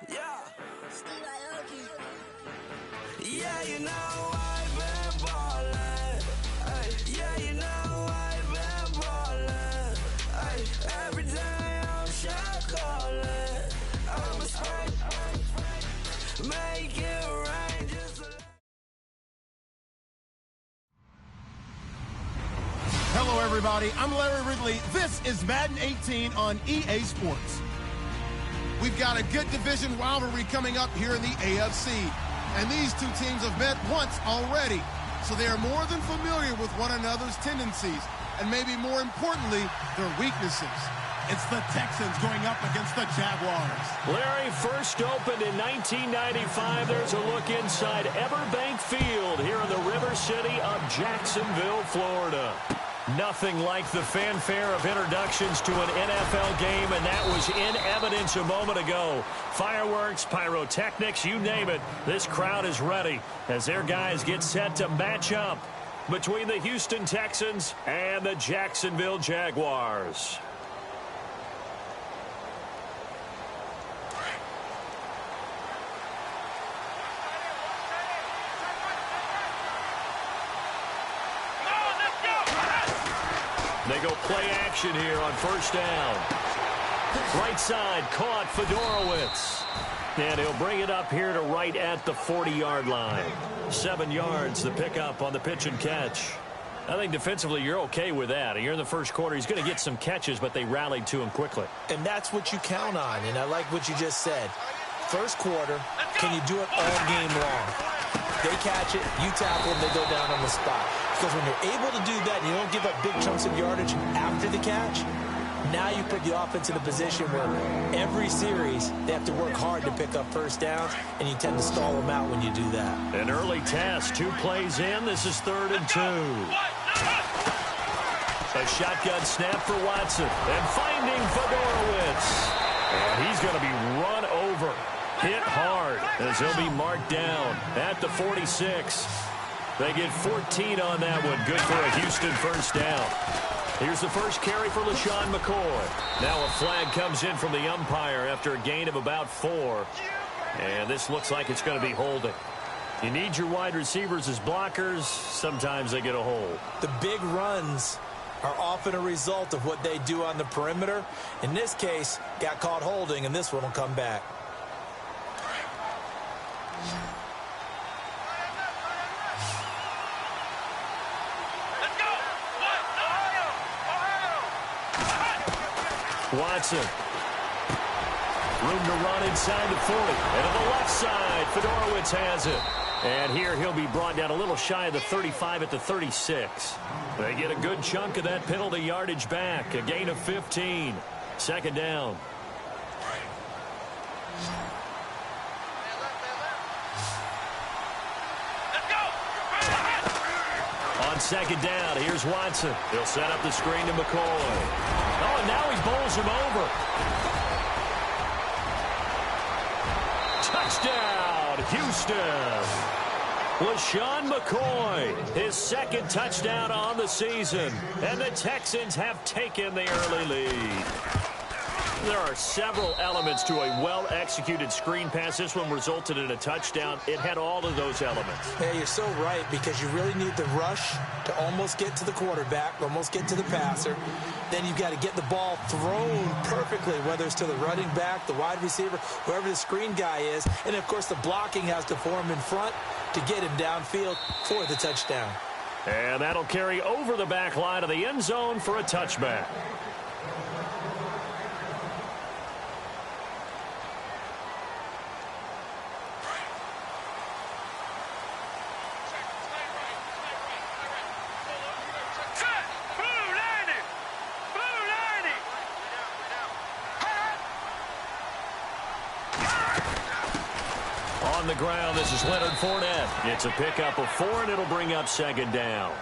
Yeah. Yeah, you know I've been ballin'. Ay, yeah, you know I've been ballin'. Ay, every day I'm shot callin'. I'm a spray, make it rain just a... Hello, everybody. I'm Larry Ridley. This is Madden 18 on EA Sports. We've got a good division rivalry coming up here in the AFC. And these two teams have met once already. So they are more than familiar with one another's tendencies. And maybe more importantly, their weaknesses. It's the Texans going up against the Jaguars. Larry, first opened in 1995. There's a look inside Everbank Field here in the River City of Jacksonville, Florida. Nothing like the fanfare of introductions to an NFL game, and that was in evidence a moment ago. Fireworks, pyrotechnics, you name it. This crowd is ready as their guys get set to match up between the Houston Texans and the Jacksonville Jaguars. They go play action here on first down. Right side caught Fedorowicz. And he'll bring it up here to right at the 40-yard line. 7 yards the pickup on the pitch and catch. I think defensively you're okay with that. You're in the first quarter. He's going to get some catches, but they rallied to him quickly. And that's what you count on. And I like what you just said. First quarter, can you do it all game long? They catch it, you tackle them, they go down on the spot. Because when you're able to do that and you don't give up big chunks of yardage after the catch, now you put the offense in a position where every series they have to work hard to pick up first downs, and you tend to stall them out when you do that. An early test, 2 plays in. This is 3rd and 2. A shotgun snap for Watson. And finding Fedorowicz. And he's going to be run over. Hit hard as he'll be marked down at the 46. They get 14 on that one. Good for a Houston first down. Here's the first carry for LaShawn McCoy. Now a flag comes in from the umpire after a gain of about 4. And this looks like it's going to be holding. You need your wide receivers as blockers. Sometimes they get a hold. The big runs are often a result of what they do on the perimeter. In this case, got caught holding, and this one will come back. Watson. Room to run inside the 40. And on the left side, Fedorowicz has it. And here he'll be brought down a little shy of the 35 at the 36. They get a good chunk of that penalty yardage back. A gain of 15. Second down. On second down, here's Watson. He'll set up the screen to McCoy. Oh, and now he bowls him over. Touchdown, Houston. LaShawn McCoy, his second touchdown on the season. And the Texans have taken the early lead. There are several elements to a well-executed screen pass. This one resulted in a touchdown. It had all of those elements. Yeah, you're so right, because you really need the rush to almost get to the quarterback, almost get to the passer. Then you've got to get the ball thrown perfectly, whether it's to the running back, the wide receiver, whoever the screen guy is. And, of course, the blocking has to form in front to get him downfield for the touchdown. And that'll carry over the back line of the end zone for a touchback. On the ground, this is Leonard Fournette. It's a pickup of 4, and it'll bring up second down.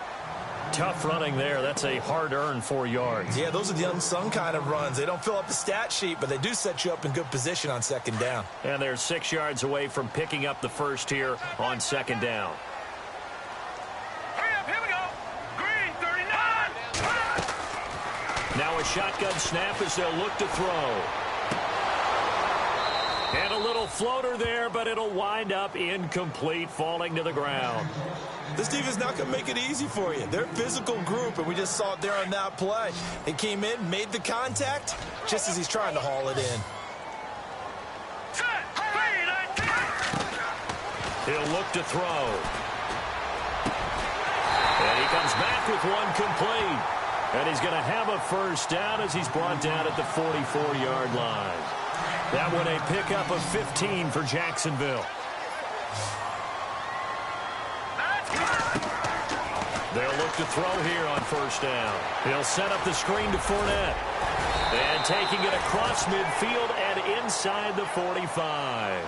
Tough running there. That's a hard-earned 4 yards. Yeah, those are the unsung kind of runs. They don't fill up the stat sheet, but they do set you up in good position on second down. And they're 6 yards away from picking up the first here on second down. Hurry up, here we go. Green, 39. Now a shotgun snap as they'll look to throw. And a little little floater there, but it'll wind up incomplete, falling to the ground. This defense is not going to make it easy for you. They're a physical group, and we just saw it there on that play. He came in, made the contact, just as he's trying to haul it in. He'll look to throw. And he comes back with one complete. And he's going to have a first down as he's brought down at the 44-yard line. That one a pickup of 15 for Jacksonville. They'll look to throw here on first down. He'll set up the screen to Fournette. And taking it across midfield and inside the 45.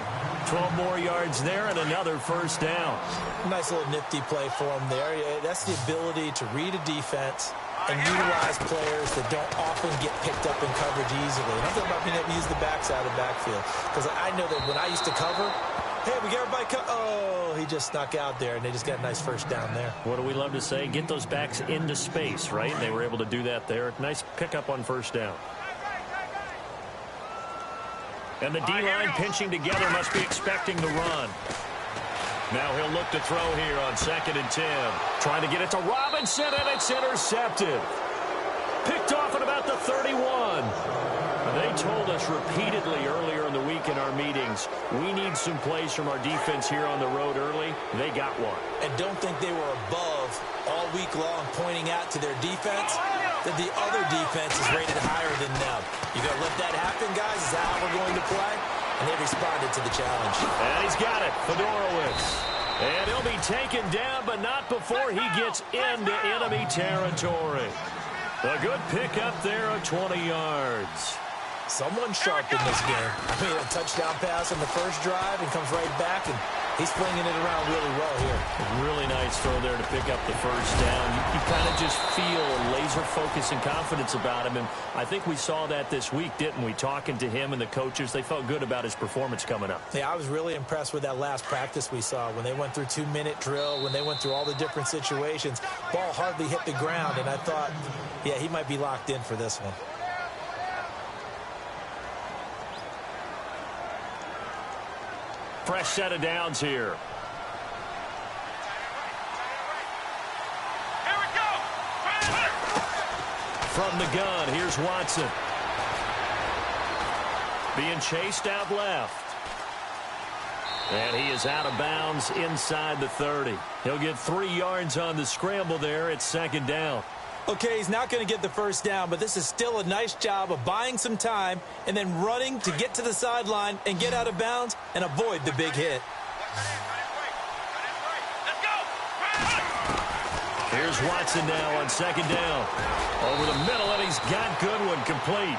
12 more yards there and another first down. Nice little nifty play for him there. That's the ability to read a defense and utilize players that don't often get picked up in coverage easily. And I'm talking about being able to use the backside of the backfield. Because I know that when I used to cover, hey, we got everybody oh, he just snuck out there, and they just got a nice first down there. What do we love to say? Get those backs into space, right? And they were able to do that there. Nice pickup on first down. And the D-line pinching together must be expecting the run. Now he'll look to throw here on 2nd and 10. Trying to get it to Robinson, and it's intercepted. Picked off at about the 31. They told us repeatedly earlier in the week in our meetings, we need some plays from our defense here on the road early. They got one. And don't think they were above all week long pointing out to their defense that the other defense is rated higher than them. You got to let that happen, guys. Is that how we're going to play? And they responded to the challenge. And he's got it, Fedorowicz. And he'll be taken down, but not before he gets into enemy territory. A good pickup there of 20 yards. Someone sharp in this game. I mean, a touchdown pass on the first drive and comes right back, and he's flinging it around really well here. Really nice throw there to pick up the first down. You kind of just feel laser focus and confidence about him, and I think we saw that this week, didn't we? Talking to him and the coaches, they felt good about his performance coming up. Yeah, I was really impressed with that last practice we saw when they went through 2-minute drill, when they went through all the different situations. Ball hardly hit the ground, and I thought, yeah, he might be locked in for this one. Fresh set of downs here. Here we go. From the gun, here's Watson. Being chased out left. And he is out of bounds inside the 30. He'll get 3 yards on the scramble there. It's 2nd down. Okay, he's not going to get the first down, but this is still a nice job of buying some time and then running to get to the sideline and get out of bounds and avoid the big hit. Here's Watson now on 2nd down. Over the middle, and he's got Goodwin complete.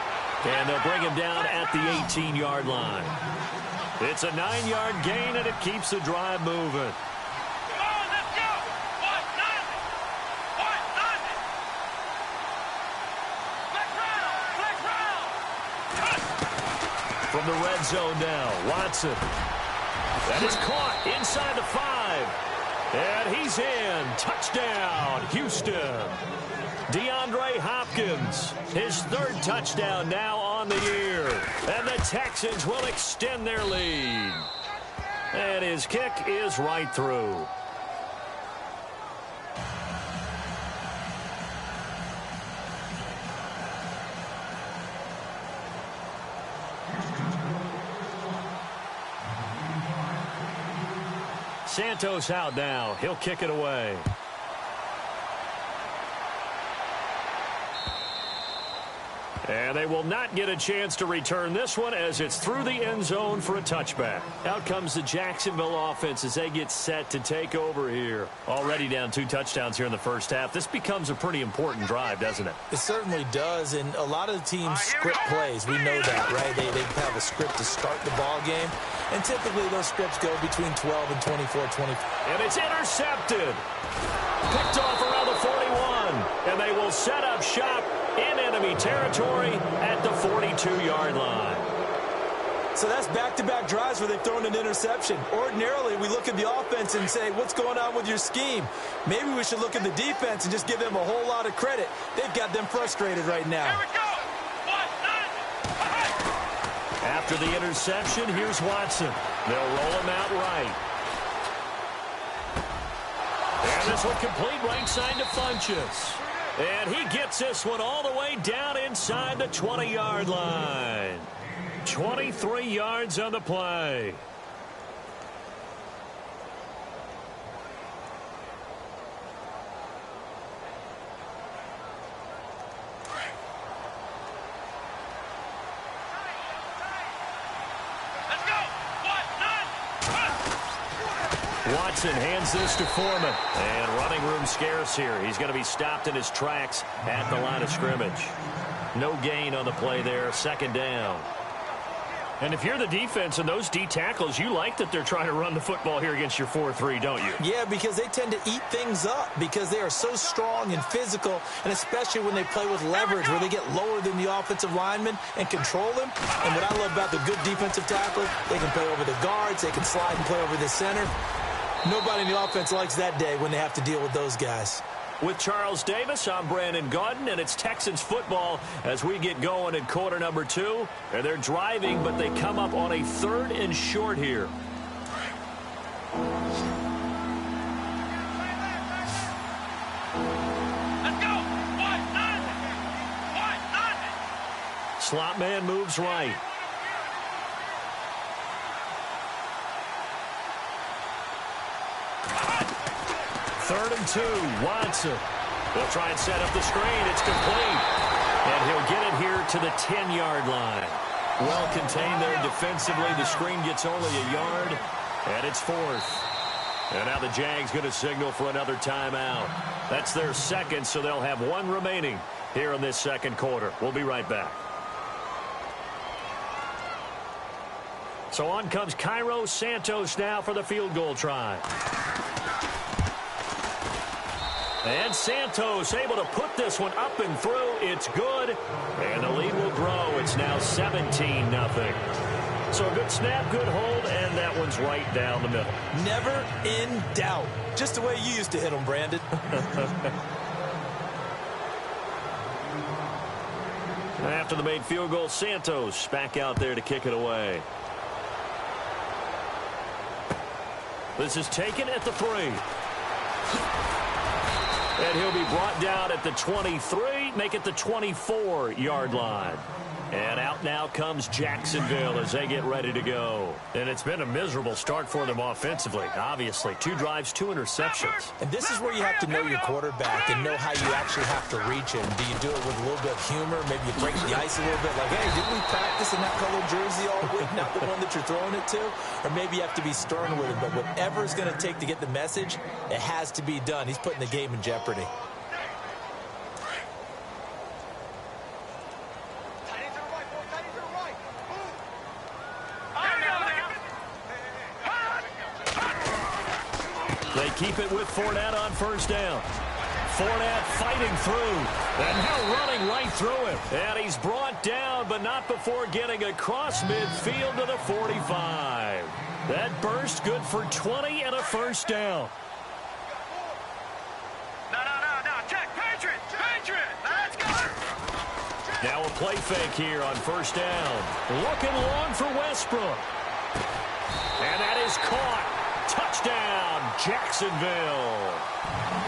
And they'll bring him down at the 18-yard line. It's a 9-yard gain, and it keeps the drive moving. From the red zone now, Watson. That is caught inside the 5. And he's in. Touchdown, Houston. DeAndre Hopkins, his 3rd touchdown now on the year. And the Texans will extend their lead. And his kick is right through. Santos out now. He'll kick it away. And they will not get a chance to return this one as it's through the end zone for a touchback. Out comes the Jacksonville offense as they get set to take over here. Already down 2 touchdowns here in the first half. This becomes a pretty important drive, doesn't it? It certainly does, and a lot of the teams script plays. We know that, right? They have a script to start the ball game, and typically those scripts go between 12 and 24. And it's intercepted. Picked off around the 41, and they will set up shop in enemy territory at the 42-yard line. So that's back-to-back drives where they've thrown an interception. Ordinarily, we look at the offense and say, what's going on with your scheme? Maybe we should look at the defense and just give them a whole lot of credit. They've got them frustrated right now. Here we go. After the interception, here's Watson. They'll roll him out right. And this one complete right side to Funchess. And he gets this one all the way down inside the 20-yard line. 23 yards on the play. Watson hands this to Foreman. And running room scarce here. He's going to be stopped in his tracks at the line of scrimmage. No gain on the play there. Second down. And if you're the defense and those D tackles, you like that they're trying to run the football here against your 4-3, don't you? Yeah, because they tend to eat things up because they are so strong and physical, and especially when they play with leverage where they get lower than the offensive lineman and control them. And what I love about the good defensive tackle, they can play over the guards, they can slide and play over the center. Nobody in the offense likes that day when they have to deal with those guys. With Charles Davis, I'm Brandon Gaudin, and it's Texans football as we get going in quarter number 2. And they're driving, but they come up on a 3rd and short here. Let's go. What? Slot man moves right. Third and 2, Watson. They'll try and set up the screen. It's complete. And he'll get it here to the 10-yard line. Well contained there defensively. The screen gets only a yard, and it's 4th. And now the Jags going to signal for another timeout. That's their second, so they'll have 1 remaining here in this second quarter. We'll be right back. So on comes Cairo Santos now for the field goal try. And Santos able to put this one up and through. It's good. And the lead will grow. It's now 17-0. So a good snap, good hold, and that one's right down the middle. Never in doubt. Just the way you used to hit them, Brandon. After the made field goal, Santos back out there to kick it away. This is taken at the 3. And he'll be brought down at the 23, make it the 24-yard line. And out now comes Jacksonville as they get ready to go. And it's been a miserable start for them offensively, obviously. 2 drives, 2 interceptions. And this is where you have to know your quarterback and know how you actually have to reach him. Do you do it with a little bit of humor? Maybe you break the ice a little bit like, hey, didn't we practice in that colored jersey all week, not the one that you're throwing it to? Or maybe you have to be stern with him. But whatever it's going to take to get the message, it has to be done. He's putting the game in jeopardy. They keep it with Fournette on first down. Fournette fighting through. And now running right through him. And he's brought down, but not before getting across midfield to the 45. That burst good for 20 and a first down. No. Check. Patriot. Let's go. Now a play fake here on first down. Looking long for Westbrook. And that is caught. Touchdown, Jacksonville.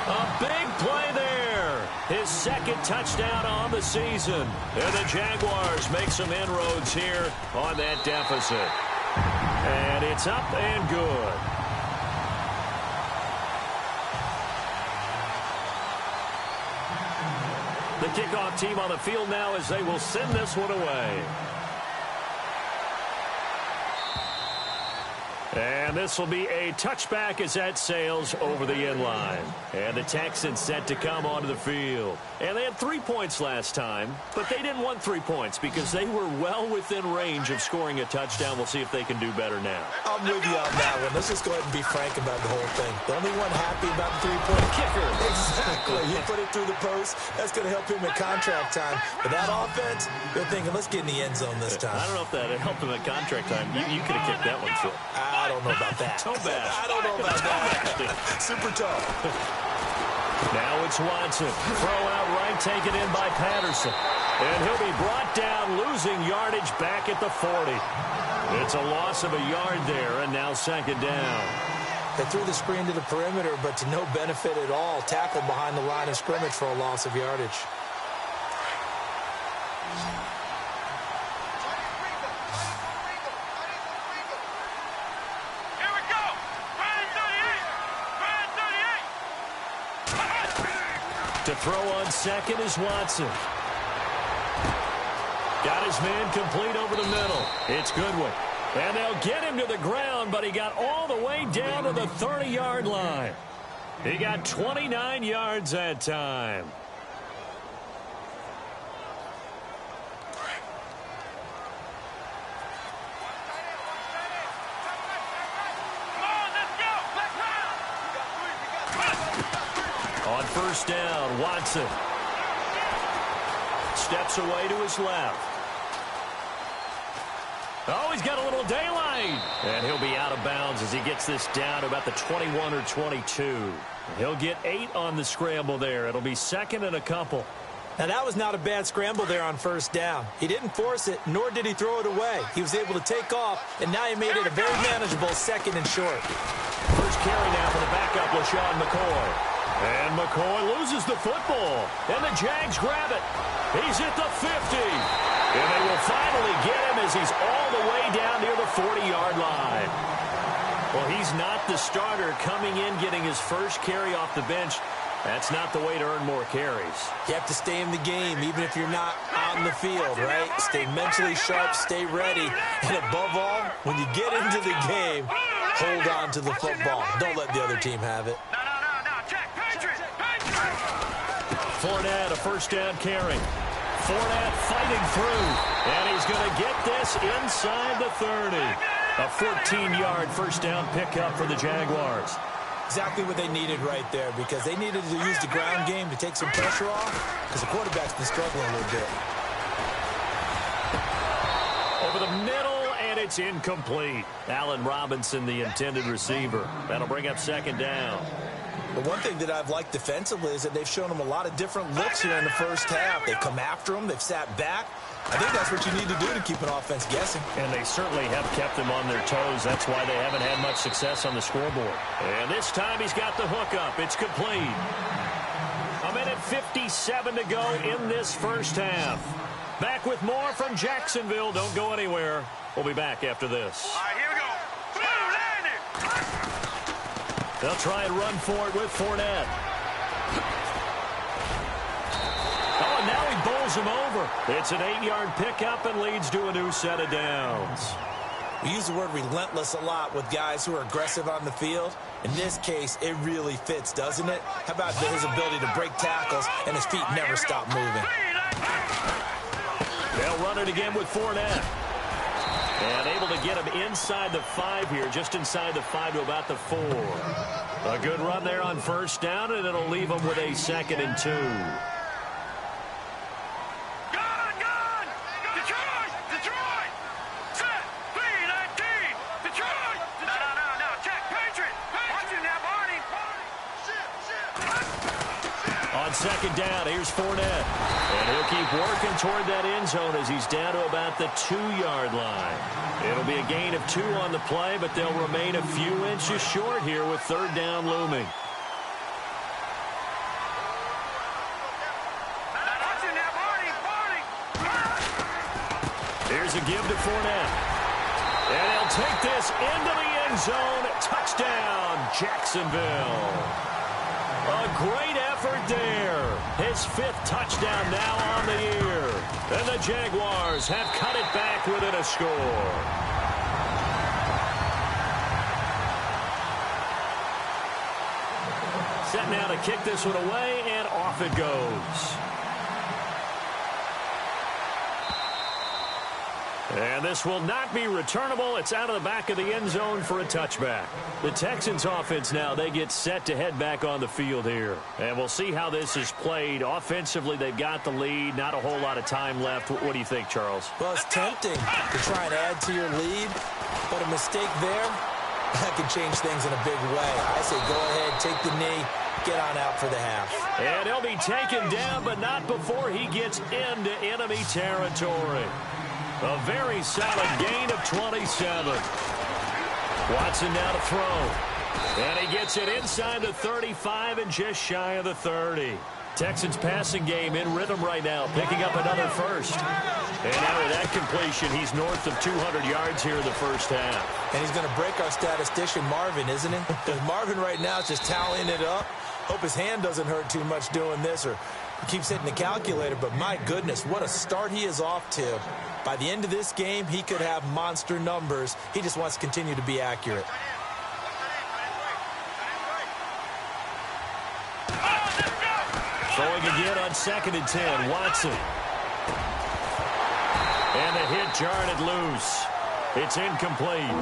A big play there. His second touchdown on the season. And the Jaguars make some inroads here on that deficit. And it's up and good. The kickoff team on the field now as they will send this one away. And this will be a touchback as that sails over the end line. And the Texans set to come onto the field. And they had 3 points last time, but they didn't want 3 points because they were well within range of scoring a touchdown. We'll see if they can do better now. I'm with you on that one. Let's just go ahead and be frank about the whole thing. The only one happy about the three-point kicker. Exactly. He put it through the post. That's going to help him at contract time. But that offense, they're thinking, let's get in the end zone this time. I don't know if that helped him at contract time. You could have kicked that one short. I don't know about that. Toe bash. I don't know about that. Super tough. Now it's Watson. Throw out right, taken in by Patterson. And he'll be brought down, losing yardage back at the 40. It's a loss of a yard there, and now second down. They threw the screen to the perimeter, but to no benefit at all. Tackled behind the line of scrimmage for a loss of yardage. Here we go. Brand 38. To throw on second is Watson. Got his man complete over the middle. It's Goodwin. And they'll get him to the ground, but he got all the way down to the 30-yard line. He got 29 yards that time. On first down, Watson steps away to his left. Oh, he's got a little daylight. And he'll be out of bounds as he gets this down to about the 21 or 22. He'll get 8 on the scramble there. It'll be second and a couple. Now, that was not a bad scramble there on first down. He didn't force it, nor did he throw it away. He was able to take off, and now he made it a very manageable second and short. First carry now for the backup, LaShawn McCoy. And McCoy loses the football. And the Jags grab it. He's at the 50. And they will finally get him as he's all the way down near the 40-yard line. Well, he's not the starter coming in, getting his first carry off the bench. That's not the way to earn more carries. You have to stay in the game, even if you're not on the field, right? Stay mentally sharp, stay ready. And above all, when you get into the game, hold on to the football. Don't let the other team have it. Fournette, a first down carry. Fournette fighting through. And he's going to get this inside the 30. A 14-yard first down pickup for the Jaguars. Exactly what they needed right there, because they needed to use the ground game to take some pressure off, because the quarterback's been struggling a little bit. Over the middle, and it's incomplete. Allen Robinson, the intended receiver. That'll bring up second down. The one thing that I've liked defensively is that they've shown them a lot of different looks here in the first half. They've come after them. They've sat back. I think that's what you need to do to keep an offense guessing. And they certainly have kept them on their toes. That's why they haven't had much success on the scoreboard. And this time he's got the hook up. It's complete. A minute 57 to go in this first half. Back with more from Jacksonville. Don't go anywhere. We'll be back after this. All right, here we go. They'll try and run for it with Fournette. Oh, and now he bowls him over. It's an 8-yard pickup and leads to a new set of downs. We use the word relentless a lot with guys who are aggressive on the field. In this case, it really fits, doesn't it? How about his ability to break tackles and his feet never stop moving? They'll run it again with Fournette. And able to get him inside the 5 here, just inside the 5 to about the 4. A good run there on first down, and it'll leave him with a 2nd and 2. Gun! Detroit! Detroit! Set! 3-19! Detroit! No. Check! Patriot! Watch it now, Barney! On second down, here's Fournette. And he'll keep working toward that end zone as he's down to about the 2-yard line. It'll be a gain of 2 on the play, but they'll remain a few inches short here with third down looming. Watch it now, Barney! Here's a give to Fournette. And he'll take this into the end zone. Touchdown, Jacksonville. A great effort there. His 5th touchdown now on the year. And the Jaguars have cut it back within a score. Set now to kick this one away, and off it goes. And this will not be returnable. It's out of the back of the end zone for a touchback. The Texans offense now, they get set to head back on the field here. And we'll see how this is played. Offensively, they've got the lead. Not a whole lot of time left. What do you think, Charles? Well, it's tempting to try and add to your lead, but a mistake there, that can change things in a big way. I say go ahead, take the knee, get on out for the half. And he'll be taken down, but not before he gets into enemy territory. A very solid gain of 27. Watson now to throw. And he gets it inside the 35 and just shy of the 30. Texans passing game in rhythm right now, picking up another first. And now with that completion, he's north of 200 yards here in the first half. And he's going to break our statistician Marvin, isn't he? Because Marvin right now is just tallying it up. Hope his hand doesn't hurt too much doing this, or he keeps hitting the calculator. But my goodness, what a start he is off to. By the end of this game, he could have monster numbers. He just wants to continue to be accurate. Throwing again on 2nd and 10, Watson. And the hit jarred loose. It's incomplete.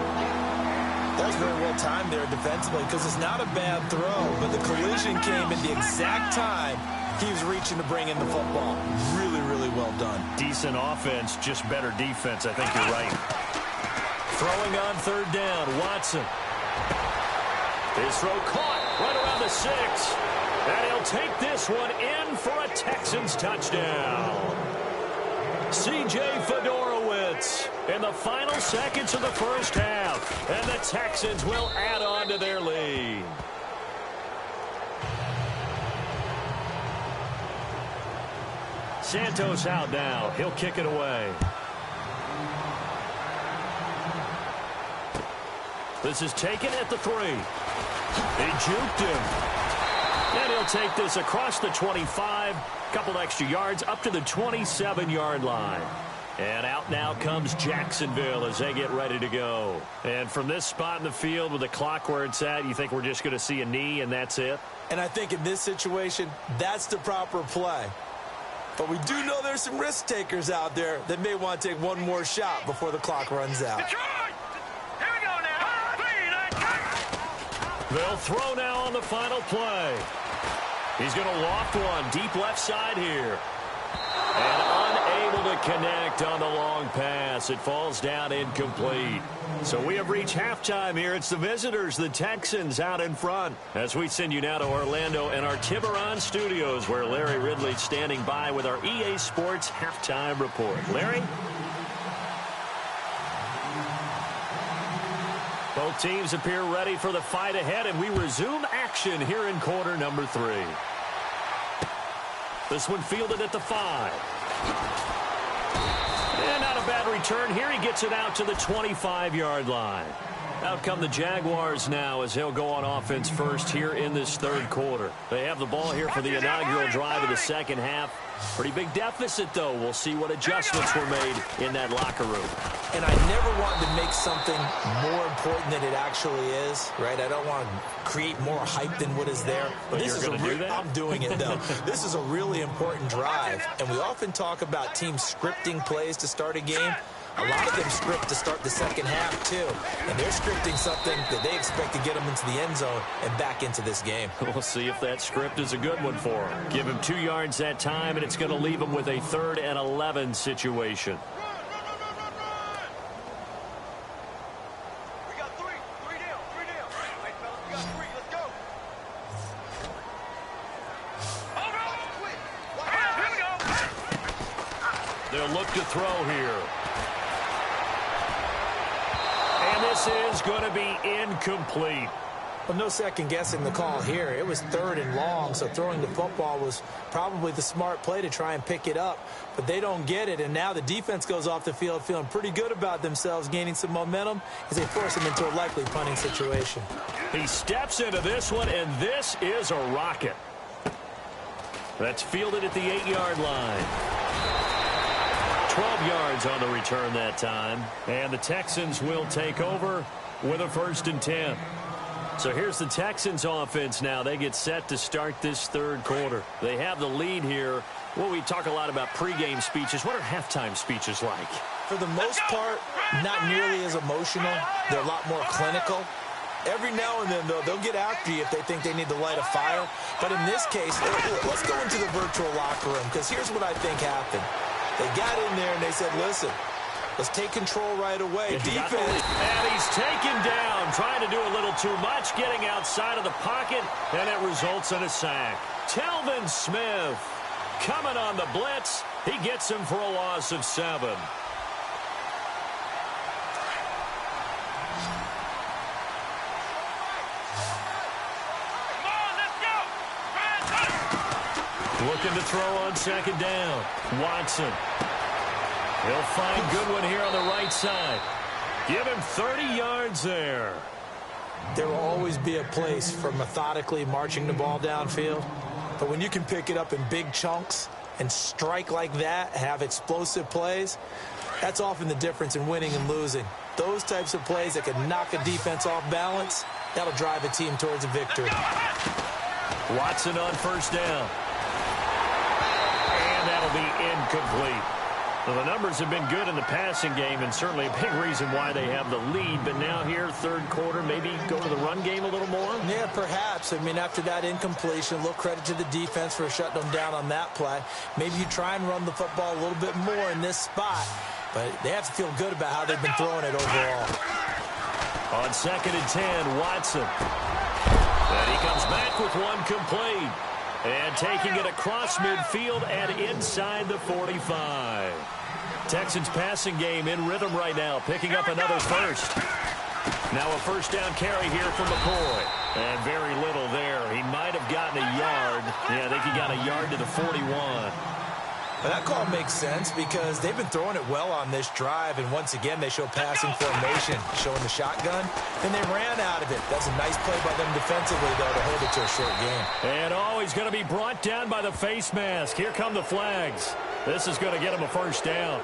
That was very well timed there defensively, because it's not a bad throw, but the collision came at the exact time he was reaching to bring in the football. Really, really well done. Decent offense, just better defense. I think you're right. Throwing on 3rd down, Watson. His throw caught right around the 6. And he'll take this one in for a Texans touchdown. C.J. Fedorowicz in the final seconds of the first half. And the Texans will add on to their lead. Santos out now. He'll kick it away. This is taken at the 3. He juked him. And he'll take this across the 25, couple extra yards up to the 27-yard line. And out now comes Jacksonville as they get ready to go. And from this spot in the field with the clock where it's at, you think we're just going to see a knee and that's it? And I think in this situation, that's the proper play. But we do know there's some risk takers out there that may want to take one more shot before the clock runs out. Here we go now. They'll throw now on the final play. He's going to loft one deep left side here. And unable to connect on the long pass. It falls down incomplete. So we have reached halftime here. It's the visitors, the Texans, out in front. As we send you now to Orlando and our Tiburon studios, where Larry Ridley's standing by with our EA Sports halftime report. Larry? Both teams appear ready for the fight ahead, and we resume action here in quarter number 3. This one fielded at the 5. And not a bad return here. He gets it out to the 25-yard line. Out come the Jaguars now as he'll go on offense first here in this 3rd quarter. They have the ball here for the inaugural drive of the second half. Pretty big deficit, though. We'll see what adjustments were made in that locker room. And I never want to make something more important than it actually is, right? I don't want to create more hype than what is there. But this you're is going to do that? I'm doing it, though. This is a really important drive. And we often talk about teams scripting plays to start a game. A lot of them script to start the second half, too. And they're scripting something that they expect to get them into the end zone and back into this game. We'll see if that script is a good one for him. Give him 2 yards that time, and it's going to leave him with a 3rd and 11 situation. We got 3 down. Hey, fellas, we got 3. Let's go. Here we go. They'll look to throw here. And this is going to be incomplete. Well, no second guessing the call here. It was 3rd and long, so throwing the football was probably the smart play to try and pick it up. But they don't get it, and now the defense goes off the field feeling pretty good about themselves, gaining some momentum as they force them into a likely punting situation. He steps into this one, and this is a rocket. That's fielded at the 8-yard line. 12 yards on the return that time. And the Texans will take over with a 1st and 10. So here's the Texans offense now. They get set to start this 3rd quarter. They have the lead here. Well, we talk a lot about pregame speeches. What are halftime speeches like? For the most part, not nearly as emotional. They're a lot more clinical. Every now and then, though, they'll get after you if they think they need to light a fire. But in this case, let's go into the virtual locker room, because here's what I think happened. They got in there and they said, listen, Let's take control right away. Defense. And he's taken down, trying to do a little too much, getting outside of the pocket, and it results in a sack. Telvin Smith coming on the blitz. He gets him for a loss of 7. Looking to throw on 2nd down. Watson. He'll find Goodwin here on the right side. Give him 30 yards there. There will always be a place for methodically marching the ball downfield. But when you can pick it up in big chunks and strike like that, have explosive plays, that's often the difference in winning and losing. Those types of plays that can knock a defense off balance, that'll drive a team towards a victory. Watson on 1st down. And that'll be incomplete. Well, the numbers have been good in the passing game, and certainly a big reason why they have the lead. But now here, 3rd quarter, maybe go to the run game a little more? Yeah, perhaps. I mean, after that incompletion, a little credit to the defense for shutting them down on that play. Maybe you try and run the football a little bit more in this spot. But they have to feel good about how they've been throwing it overall. On 2nd and 10, Watson. And he comes back with one complete. And taking it across midfield and inside the 45. Texans passing game in rhythm right now, picking up another first. Now a 1st down carry here from McCoy. And very little there. He might have gotten a yard. Yeah, I think he got a yard to the 41. But that call makes sense because they've been throwing it well on this drive, and once again they show passing formation, showing the shotgun, and they ran out of it. That's a nice play by them defensively, though, to hold it to a short game. And he's going to be brought down by the face mask. Here come the flags. This is going to get him a 1st down.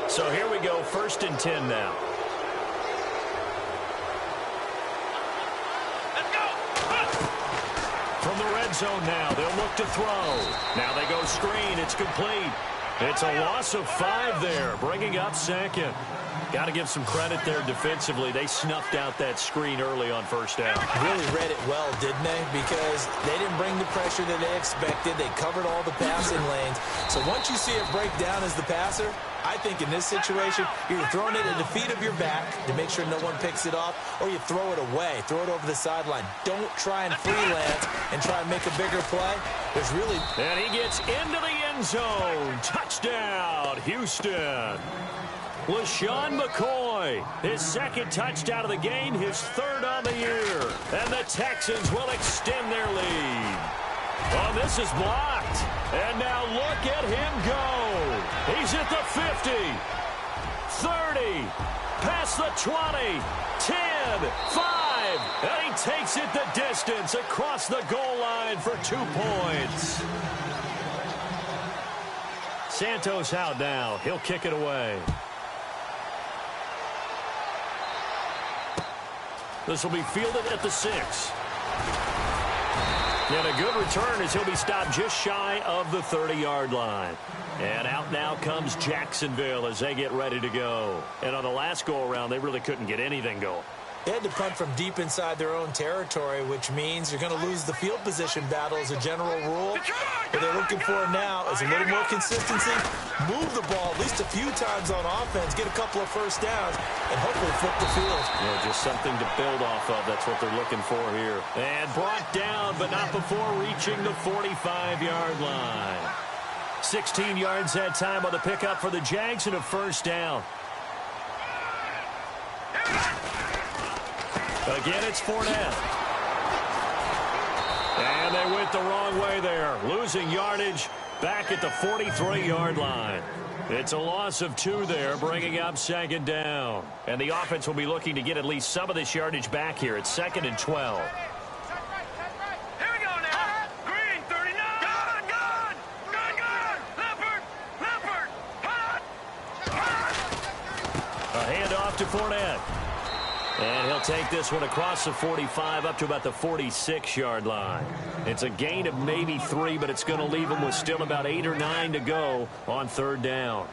So here we go, 1st and 10 now. From the red zone now, they'll look to throw. Now they go screen. It's complete. It's a loss of 5 there, bringing up 2nd. Got to give some credit there defensively. They snuffed out that screen early on 1st down. Really read it well, didn't they? Because they didn't bring the pressure that they expected. They covered all the passing lanes. So once you see it break down as the passer, I think in this situation, you're throwing it at the feet of your back to make sure no one picks it off, or you throw it away, throw it over the sideline. Don't try and freelance and try and make a bigger play. There's really... And he gets into the end zone. Touchdown, Houston. LaShawn McCoy, his 2nd touchdown of the game, his 3rd on the year. And the Texans will extend their lead. Oh, this is blocked. And now look at him go. He's at the 50, 30, past the 20, 10, 5. And he takes it the distance across the goal line for 2 points. Santos out now. He'll kick it away. This will be fielded at the 6. And a good return as he'll be stopped just shy of the 30-yard line. And out now comes Jacksonville as they get ready to go. And on the last go-around, they really couldn't get anything going. They had to punt from deep inside their own territory, which means you're going to lose the field position battle as a general rule. What they're looking for now is a little more consistency, move the ball at least a few times on offense, get a couple of 1st downs, and hopefully flip the field. Yeah, just something to build off of. That's what they're looking for here. And brought down, but not before reaching the 45-yard line. 16 yards that time on the pickup for the Jags and a 1st down. Again, it's Fournette. And they went the wrong way there. Losing yardage back at the 43-yard line. It's a loss of 2 there, bringing up 2nd down. And the offense will be looking to get at least some of this yardage back here. It's 2nd and 12. Here we go now. Green, 39. Gun. Leopard. Hot. A handoff to Fournette. And he'll take this one across the 45 up to about the 46-yard line. It's a gain of maybe 3, but it's going to leave him with still about 8 or 9 to go on 3rd down. All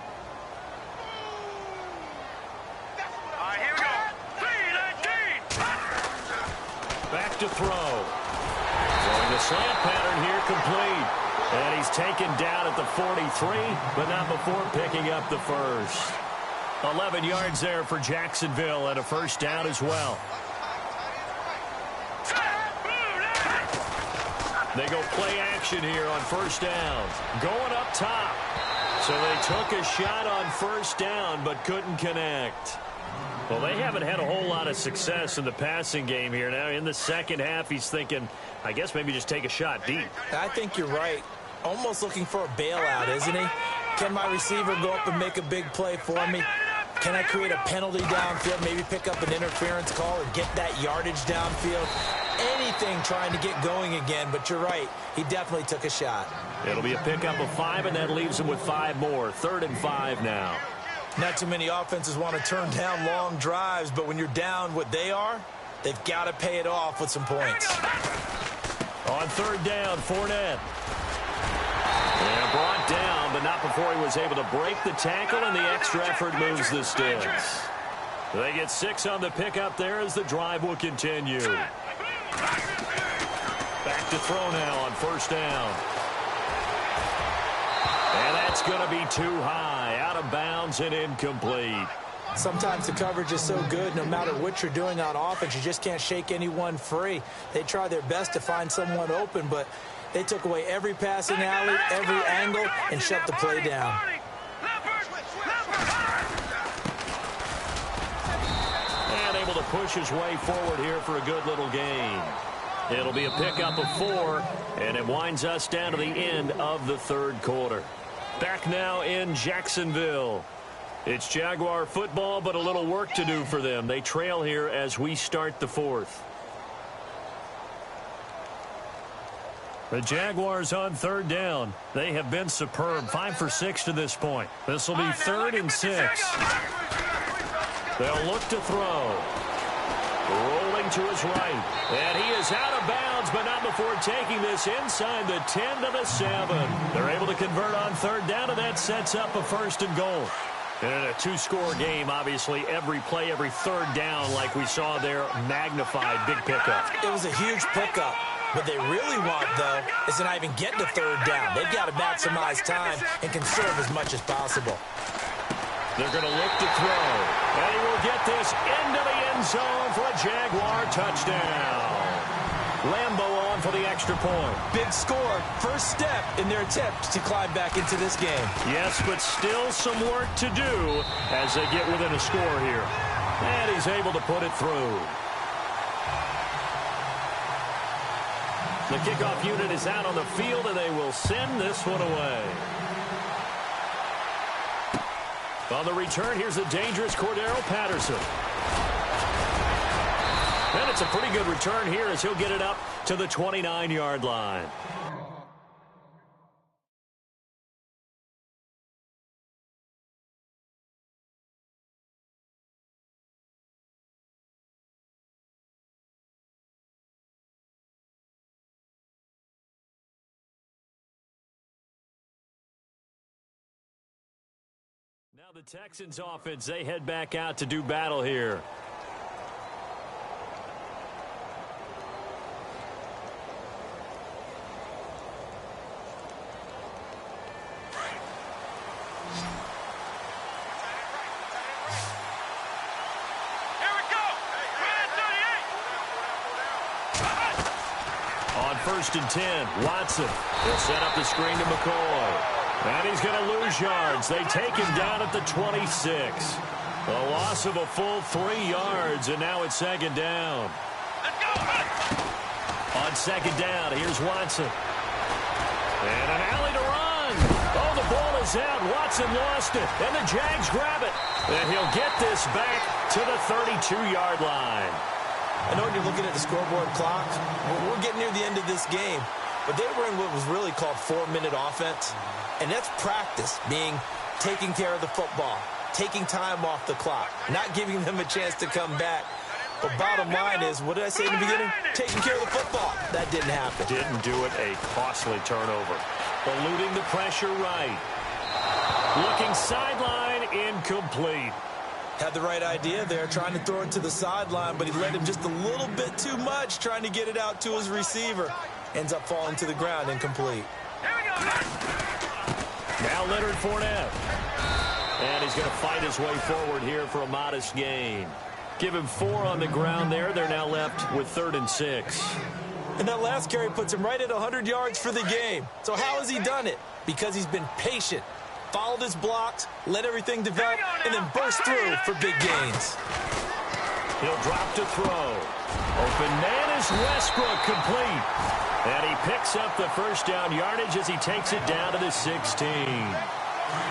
right, here we go. 3-19. Back to throw. Throwing the slant pattern here complete. And he's taken down at the 43, but not before picking up the 1st. 11 yards there for Jacksonville and a first down as well. They go play action here on first down. Going up top. So they took a shot on first down but couldn't connect. Well, they haven't had a whole lot of success in the passing game here. Now in the second half, he's thinking, I guess maybe just take a shot deep. I think you're right. Almost looking for a bailout, isn't he? Can my receiver go up and make a big play for me? Can I create a penalty downfield, maybe pick up an interference call or get that yardage downfield? Anything trying to get going again, but you're right. He definitely took a shot. It'll be a pickup of 5, and that leaves him with 5 more. 3rd and 5 now. Not too many offenses want to turn down long drives, but when you're down what they are, they've got to pay it off with some points. On 3rd down, Fournette. And brought down, but not before he was able to break the tackle, and the extra effort moves the sticks. They get 6 on the pickup there as the drive will continue. Back to throw now on 1st down. And that's going to be too high, out of bounds and incomplete. Sometimes the coverage is so good, no matter what you're doing on offense, you just can't shake anyone free. They try their best to find someone open, but they took away every passing alley, every angle, and shut the play down. And able to push his way forward here for a good little gain. It'll be a pickup of 4, and it winds us down to the end of the 3rd quarter. Back now in Jacksonville. It's Jaguar football, but a little work to do for them. They trail here as we start the 4th. The Jaguars on 3rd down. They have been superb. 5 for 6 to this point. This will be 3rd and 6. They'll look to throw. Rolling to his right. And he is out of bounds, but not before taking this inside the 10 to the 7. They're able to convert on 3rd down, and that sets up a 1st and goal. And in a 2-score game, obviously, every play, every 3rd down, like we saw there, magnified, big pickup. It was a huge pickup. What they really want, though, is to not even get to 3rd down. They've got to maximize time and conserve as much as possible. They're going to look to throw. And he will get this into the end zone for a Jaguar touchdown. Lambeau on for the extra point. Big score. First step in their attempt to climb back into this game. Yes, but still some work to do as they get within a score here. And he's able to put it through. The kickoff unit is out on the field, and they will send this one away. On the return, here's the dangerous Cordero Patterson. And it's a pretty good return here as he'll get it up to the 29-yard line. Now the Texans offense, they head back out to do battle here. On 1st and 10, Watson will set up the screen to McCoy. And he's going to lose yards. They take him down at the 26. A loss of a full 3 yards, and now it's 2nd down. On 2nd down, here's Watson. And an alley to run. Oh, the ball is out. Watson lost it, and the Jags grab it. And he'll get this back to the 32-yard line. I know when you're looking at the scoreboard clock, we're getting near the end of this game. But they were in what was really called 4-minute offense. And that's practice, being taking care of the football, taking time off the clock, not giving them a chance to come back. But bottom line is, what did I say in the beginning? Taking care of the football. That didn't happen. Didn't do it. A costly turnover. Eluding the pressure right. Looking sideline, incomplete. Had the right idea there, trying to throw it to the sideline, but he led him just a little bit too much, trying to get it out to his receiver. Ends up falling to the ground, incomplete. Now Leonard Fournette. And he's going to fight his way forward here for a modest gain. Give him 4 on the ground there. They're now left with 3rd and 6. And that last carry puts him right at 100 yards for the game. So how has he done it? Because he's been patient, followed his blocks, let everything develop, and then burst through for big gains. He'll drop to throw. Open man is Westbrook, complete. And he picks up the first down yardage as he takes it down to the 16.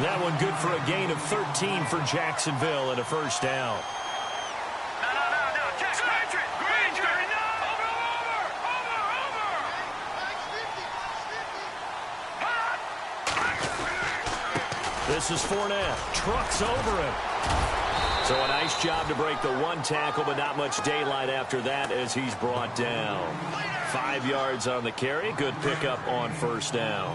That one good for a gain of 13 for Jacksonville and a first down. This is Fournette. Trucks over him. So a nice job to break the 1 tackle, but not much daylight after that as he's brought down. 5 yards on the carry. Good pickup on first down.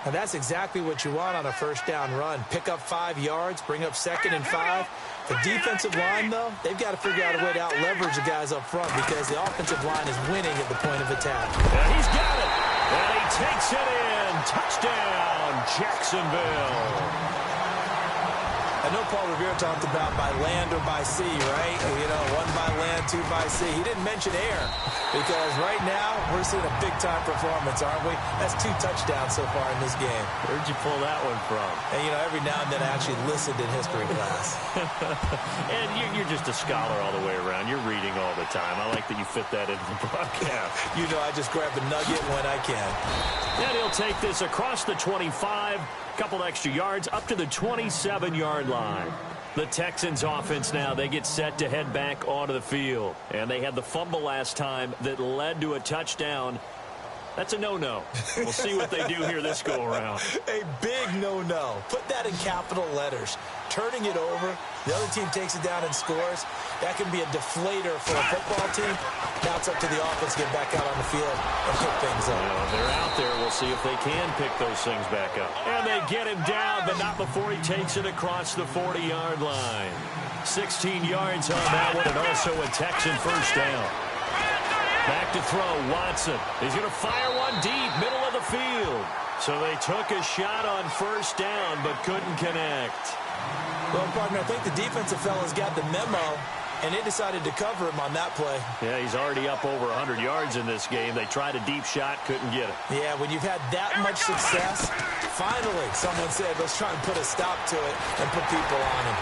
Now that's exactly what you want on a first down run. Pick up 5 yards, bring up 2nd and 5. The defensive line, though, they've got to figure out a way to out-leverage the guys up front because the offensive line is winning at the point of attack. And he's got it. And he takes it in. Touchdown, Jacksonville. I know Paul Revere talked about by land or by sea, right? You know, 1 by land, 2 by sea. He didn't mention air because right now we're seeing a big-time performance, aren't we? That's 2 touchdowns so far in this game. Where'd you pull that one from? And, you know, every now and then I actually listened in history class. And you're just a scholar all the way around. You're reading all the time. I like that you fit that into the broadcast. You know, I just grab a nugget when I can. And he'll take this across the 25. Couple extra yards up to the 27-yard line. The Texans offense now, they get set to head back onto the field. And they had the fumble last time that led to a touchdown. That's a no-no. We'll see what they do here this go-around. A big no-no. Put that in capital letters. Turning it over, the other team takes it down and scores. That can be a deflator for a football team. Now it's up to the offense to get back out on the field and pick things up. Well, they're out there. We'll see if they can pick those things back up. And they get him down, but not before he takes it across the 40-yard line. 16 yards on that one, and also a Texan first down. Back to throw, Watson. He's going to fire one deep, middle of the field. So they took a shot on first down, but couldn't connect. Well, partner, I think the defensive fellas got the memo, and they decided to cover him on that play. Yeah, he's already up over 100 yards in this game. They tried a deep shot, couldn't get it. Yeah, when you've had that much success, finally someone said, let's try and put a stop to it and put people on him.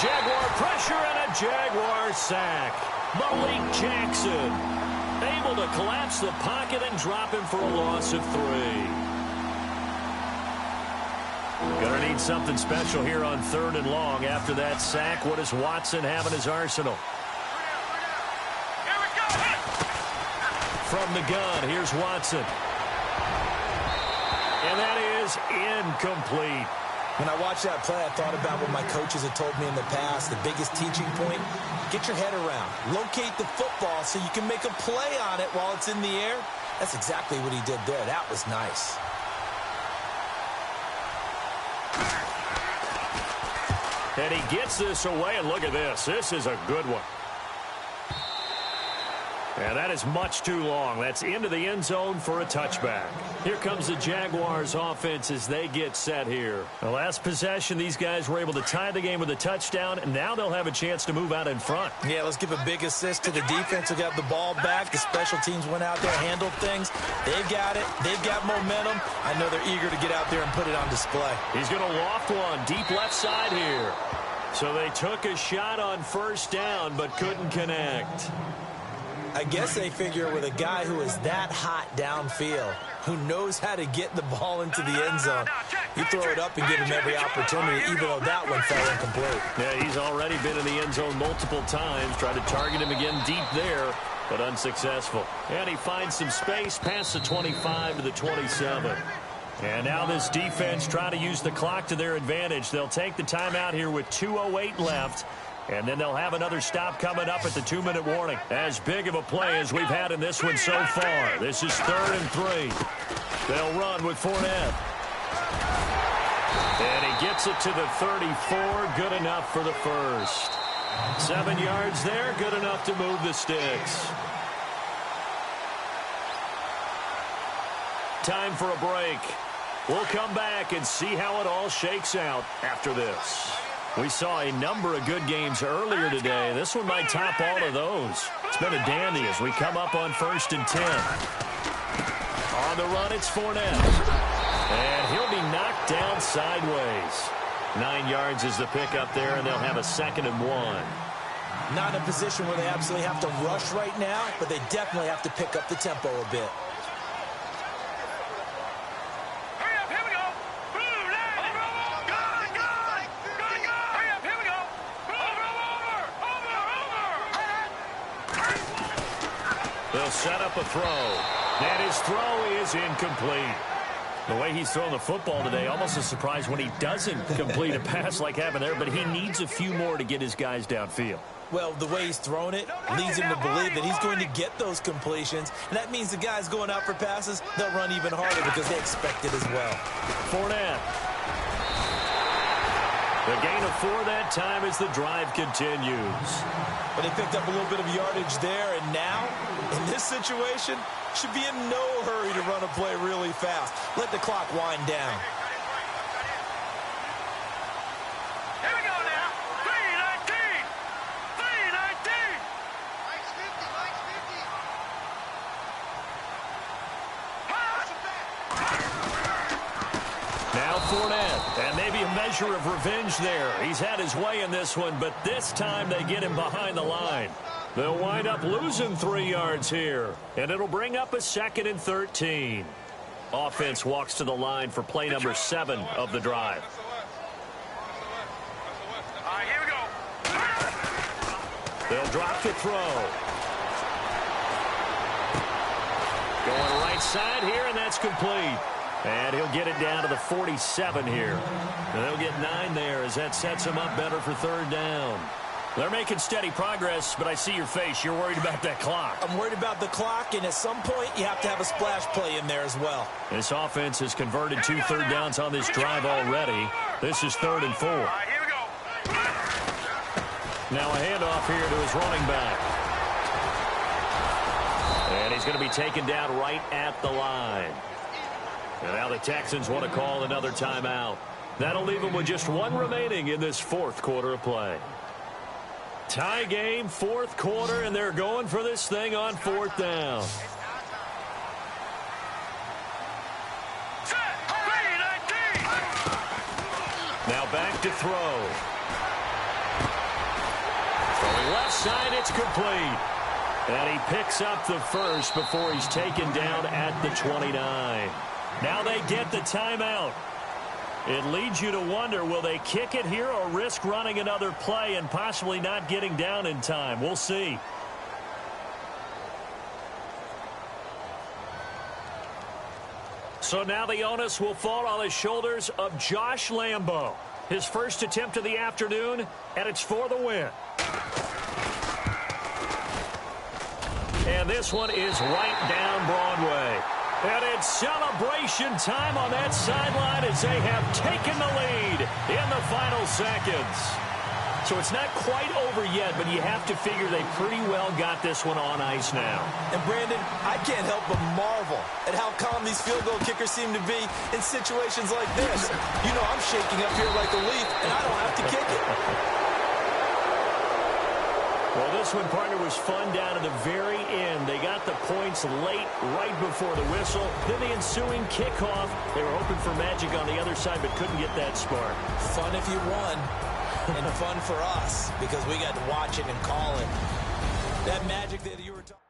Jaguar pressure and a Jaguar sack. Malik Jackson able to collapse the pocket and drop him for a loss of 3. Gonna need something special here on 3rd and long. After that sack, what does Watson have in his arsenal? From the gun, here's Watson. And that is incomplete. When I watched that play, I thought about what my coaches had told me in the past. The biggest teaching point, get your head around. Locate the football so you can make a play on it while it's in the air. That's exactly what he did there. That was nice. And he gets this away, and look at this. This is a good one. And that is much too long. That's into the end zone for a touchback. Here comes the Jaguars offense as they get set here. The last possession, these guys were able to tie the game with a touchdown, and now they'll have a chance to move out in front. Yeah, let's give a big assist to the defense who got the ball back. The special teams went out there, handled things. They've got it. They've got momentum. I know they're eager to get out there and put it on display. He's going to loft one deep left side here. So they took a shot on first down but couldn't connect. I guess they figure with a guy who is that hot downfield, who knows how to get the ball into the end zone, you throw it up and give him every opportunity, even though that one fell incomplete. Yeah, he's already been in the end zone multiple times. Tried to target him again deep there, but unsuccessful. And he finds some space past the 25 to the 27. And now this defense trying to use the clock to their advantage. They'll take the timeout here with 2:08 left. And then they'll have another stop coming up at the 2-minute warning. As big of a play as we've had in this one so far. This is 3rd and 3. They'll run with Fournette. And he gets it to the 34. Good enough for the first. 7 yards there. Good enough to move the sticks. Time for a break. We'll come back and see how it all shakes out after this. We saw a number of good games earlier today. This one might top all of those. It's been a dandy as we come up on 1st and 10. On the run, it's Fournette. And he'll be knocked down sideways. 9 yards is the pickup there, and they'll have a 2nd and 1. Not in a position where they absolutely have to rush right now, but they definitely have to pick up the tempo a bit. They'll set up a throw. And his throw is incomplete. The way he's thrown the football today, almost a surprise when he doesn't complete a pass like happened there, but he needs a few more to get his guys downfield. Well, the way he's thrown it leads him to believe that he's going to get those completions, and that means the guys going out for passes, they'll run even harder because they expect it as well. Fournette. The gain of 4 that time as the drive continues. But they picked up a little bit of yardage there, and now, in this situation, should be in no hurry to run a play really fast. Let the clock wind down. Here we go now. 3:19. 3:19. Mike's 50. Mike's 50. Now Fournette, and maybe a measure of revenge there. He's had his way in this one, but this time they get him behind the line. They'll wind up losing 3 yards here, and it'll bring up a 2nd and 13. Offense walks to the line for play number 7 of the drive. All right, here we go. They'll drop the throw. Going right side here, and that's complete. And he'll get it down to the 47 here. And they'll get 9 there as that sets him up better for 3rd down. They're making steady progress, but I see your face. You're worried about that clock. I'm worried about the clock, and at some point, you have to have a splash play in there as well. This offense has converted 2 third downs on this drive already. This is 3rd and 4. All right, here we go. Now a handoff here to his running back. And he's going to be taken down right at the line. And now the Texans want to call another timeout. That'll leave them with just 1 remaining in this 4th quarter of play. Tie game, 4th quarter, and they're going for this thing on 4th down. Set. 3:19. Now back to throw. Throwing left side, it's complete. And he picks up the first before he's taken down at the 29. Now they get the timeout. It leads you to wonder, will they kick it here or risk running another play and possibly not getting down in time? We'll see. So now the onus will fall on the shoulders of Josh Lambo. His first attempt of the afternoon, and it's for the win. And this one is right down Broadway. And it's celebration time on that sideline as they have taken the lead in the final seconds. So it's not quite over yet, but you have to figure they pretty well got this one on ice now. And, Brandon, I can't help but marvel at how calm these field goal kickers seem to be in situations like this. You know, I'm shaking up here like a leaf, and I don't have to kick it. Well, this one, partner, was fun down at the very end. They got the points late, right before the whistle. Then the ensuing kickoff. They were hoping for magic on the other side, but couldn't get that spark. Fun if you won, and fun for us, because we got to watch it and call it. That magic that you were talking